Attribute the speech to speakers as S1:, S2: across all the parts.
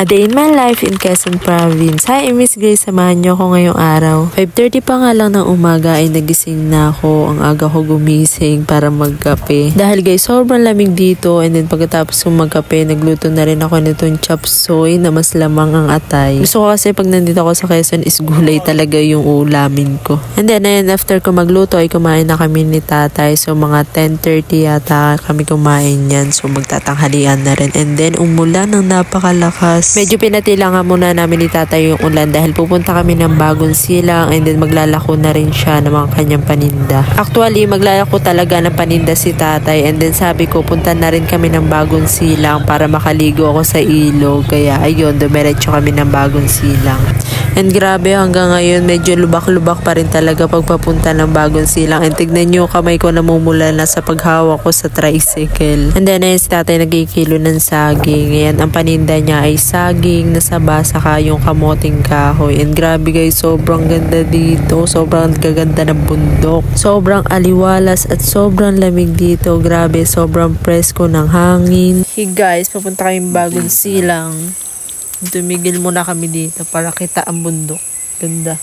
S1: A day in my life in Quezon Province. Hi, Miss Grace. Samahan niyo ako ngayong araw. 5:30 pa nga lang ng umaga ay nagising na ako. Ang aga ko gumising para magkape. Dahil guys, sobrang lamig dito. And then pagkatapos kong magkape, nagluto na rin ako nitong chop suey na mas lamang ang atay. Gusto ko kasi pag nandito ako sa Quezon is gulay talaga yung ulamin ko. And then ayun, after ko magluto ay kumain na kami ni tatay. So mga 10:30 yata kami kumain yan. So magtatanghalian na rin. And then umulan ng napakalakas. Medyo pinatila nga muna namin ni tatay yung ulan dahil pupunta kami ng Bagong Silang and then maglalako na rin siya ng mga kanyang paninda. Actually, maglalako talaga ng paninda si tatay and then sabi ko punta na rin kami ng Bagong Silang para makaligo ako sa ilog. Kaya ayun, dumiretso kami ng Bagong Silang. And grabe, hanggang ngayon medyo lubak-lubak pa rin talaga pagpapunta ng Bagong Silang. And tignan nyo, kamay ko namumula na sa paghawak ko sa tricycle. And then ayun, si tatay nagkikilo ng saging. Ayan, ang paninda niya ay saging, nasaba, saka yung kamoting kahoy. And grabe guys, sobrang ganda dito. Sobrang gaganda ng bundok. Sobrang aliwalas at sobrang lamig dito. Grabe, sobrang presko ng hangin. Hey guys, papunta kayong Bagong Silang. Tumigil muna kami dito para kita ang bundok. Ganda.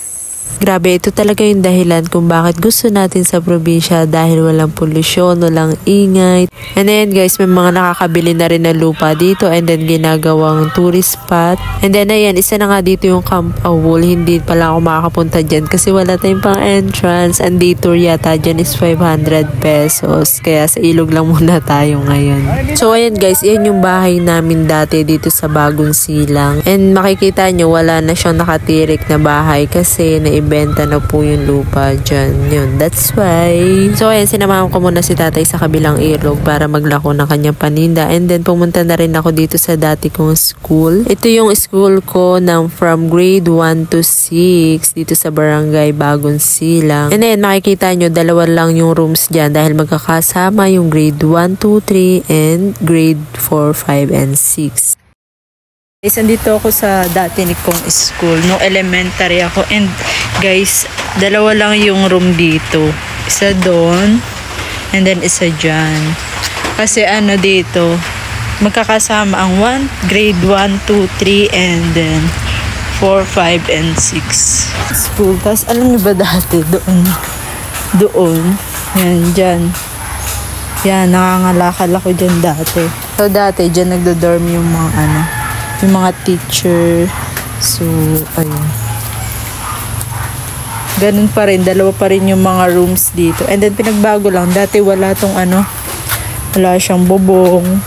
S1: Grabe, ito talaga yung dahilan kung bakit gusto natin sa probinsya dahil walang polusyon, walang ingay. And then guys, may mga nakakabili na rin ng lupa dito and then ginagawang tourist spot. And then ayan, isa na nga dito yung Camp Awol. Hindi pala ako makakapunta dyan kasi wala tayong pang entrance. And detour yata dyan is 500 pesos. Kaya sa ilog lang muna tayo ngayon. So ayan guys, yan yung bahay namin dati dito sa Bagong Silang. And makikita nyo, wala na siyang nakatirik na bahay kasi naibenta na po yung lupa dyan. Yun, that's why. So ayan, sinamahan ko muna si tatay sa kabilang ilog para maglako ng kanyang paninda. And then pumunta na rin ako dito sa dati kong school. Ito yung school ko ng from grade 1 to 6 dito sa barangay Bagong Silang. And then makikita nyo, dalawa lang yung rooms dyan dahil magkakasama yung grade 1, 2, 3 and grade 4, 5, and 6. Guys, andito ako sa dati ni kong school. No, elementary ako. And guys, dalawa lang yung room dito. Isa doon. And then isa dyan. Kasi ano dito, magkakasama ang grade 1, 2, 3, and then 4, 5, and 6. School. Tapos alam niyo ba dati, doon. Yan, dyan. Yan, nakangalakal ako dyan dati. So dati, dyan nagdo-dorm yung mga teacher. So, ayun. Ganun pa rin. Dalawa pa rin yung mga rooms dito. And then, pinagbago lang. Dati wala tong wala siyang bubong.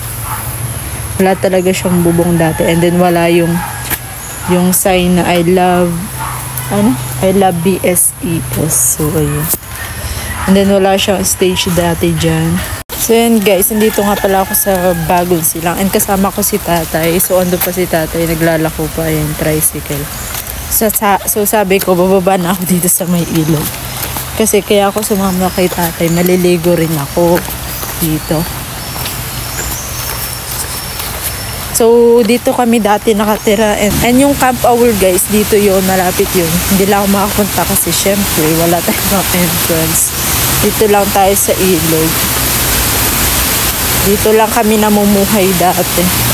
S1: Wala talaga siyang bubong dati. And then, wala yung sign na I love BSES. So, ayun. And then, wala siyang stage dati dyan. So yan guys, nandito nga pala ako sa Bagong Silang and kasama ko si tatay. So ando pa si tatay, naglalako pa yung tricycle. So sabi ko, bababa na ako dito sa may ilog. Kasi kaya ako sumama kay tatay, maliligo rin ako dito. So dito kami dati nakatira and yung Camp Awol guys, dito yun, malapit yun. Hindi lang ako makapunta kasi syempre wala tayong entrance. Dito lang tayo sa ilog. Dito lang kami namumuhay dati.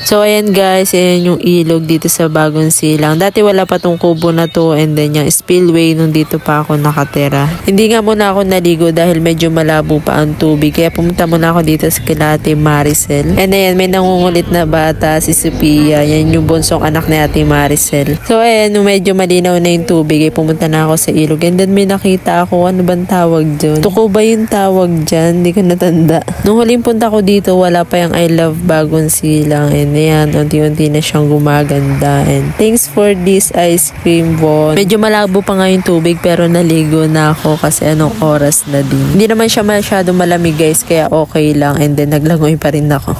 S1: So ayan guys, ayan yung ilog dito sa Bagong Silang. Dati wala pa tong kubo na to and then yung spillway nung dito pa ako nakatira. Hindi nga muna ako naligo dahil medyo malabo pa ang tubig. Kaya pumunta muna ako dito sa kila Ate Maricel. And ayan, may nangungulit na bata, si Sophia. Yan yung bunsong anak ni Ate Maricel. So ayan, nung medyo malinaw na yung tubig, pumunta na ako sa ilog. And then may nakita ako, ano bang tawag dyan? Tuko ba yung tawag dyan? Hindi ko natanda. Nung huling punta ko dito, wala pa yung I love Bagong Silang. And ayan, unti-unti na siyang gumaganda. And thanks for this ice cream ball. Medyo malabo pa nga yung tubig pero naligo na ako kasi anong oras na din. Hindi naman siya masyado malamig guys, kaya okay lang. And then naglangoy pa rin ako.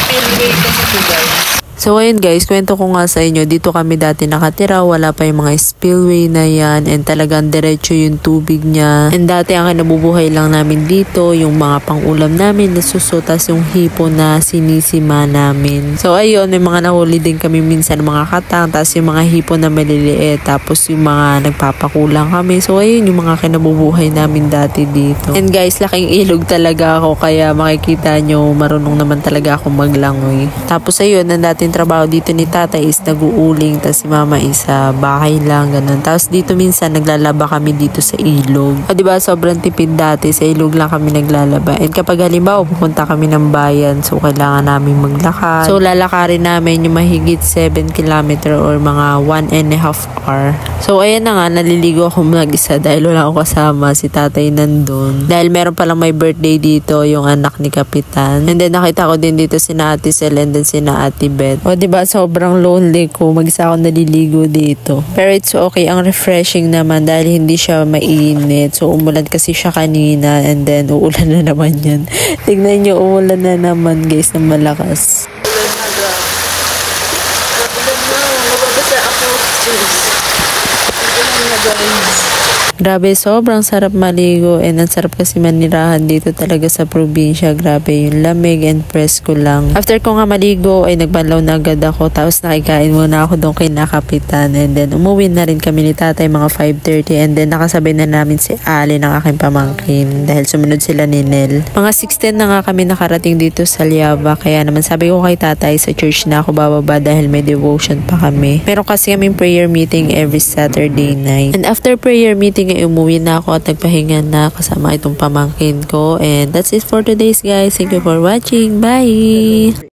S1: Spillway kasi ito guys. So ayun guys, kwento ko nga sa inyo, dito kami dati nakatira, wala pa yung mga spillway na yan and talagang diretso yung tubig niya. And dati ang kinabubuhay lang namin dito, yung mga pang-ulam namin na susutas yung hipo na sinisima namin. So ayun, may mga nahuli din kami minsan mga katang, tapos yung mga hipo na maliliit, tapos yung mga nagpapakulang kami. So ayun yung mga kinabubuhay namin dati dito. And guys, laking ilog talaga ako, kaya makikita nyo, marunong naman talaga ako maglangoy. Tapos ayun, ang dating trabaho dito ni tatay is nag-uuling, tapos si mama is sa bahay lang, ganun. Tapos dito minsan naglalaba kami dito sa ilog. O diba, sobrang tipid dati, sa ilog lang kami naglalaba. And kapag halimbawa pupunta kami ng bayan, so kailangan namin maglakad. So lalakarin namin yung mahigit 7 km or mga 1.5 hour. So ayan na nga, naliligo ako mag-isa dahil wala akong kasama, si tatay nandun. Dahil meron palang may birthday dito, yung anak ni Kapitan. And then nakita ko din dito sina Ate Sel and then sina Ate Beth. O diba, sobrang lonely ko, mag-isa ako naliligo dito. Pero it's okay, ang refreshing naman dahil hindi siya mainit. So umulan kasi siya kanina and then uulan na naman yan. Tignan nyo, umulan na naman guys, na malakas. Grabe, sobrang sarap maligo and ang sarap kasi manirahan dito talaga sa probinsya. Grabe, yung lamig and presko lang. After ko nga maligo ay nagbanlaw na agad ako, tapos nakikain muna ako doon kay Kapitan and then umuwi na rin kami ni tatay mga 5:30 and then nakasabay na namin si Ali ng aking pamangkin dahil sumunod sila ni Nel. Mga 6:10 na nga kami nakarating dito sa Liaba, kaya naman sabi ko kay tatay sa church na ako bababa dahil may devotion pa kami. Meron kasi kaming prayer meeting every Saturday night. And after prayer meeting ay umuwi na ako at nagpahinga na kasama itong pamangkin ko. And that's it for today's guys. Thank you for watching. Bye!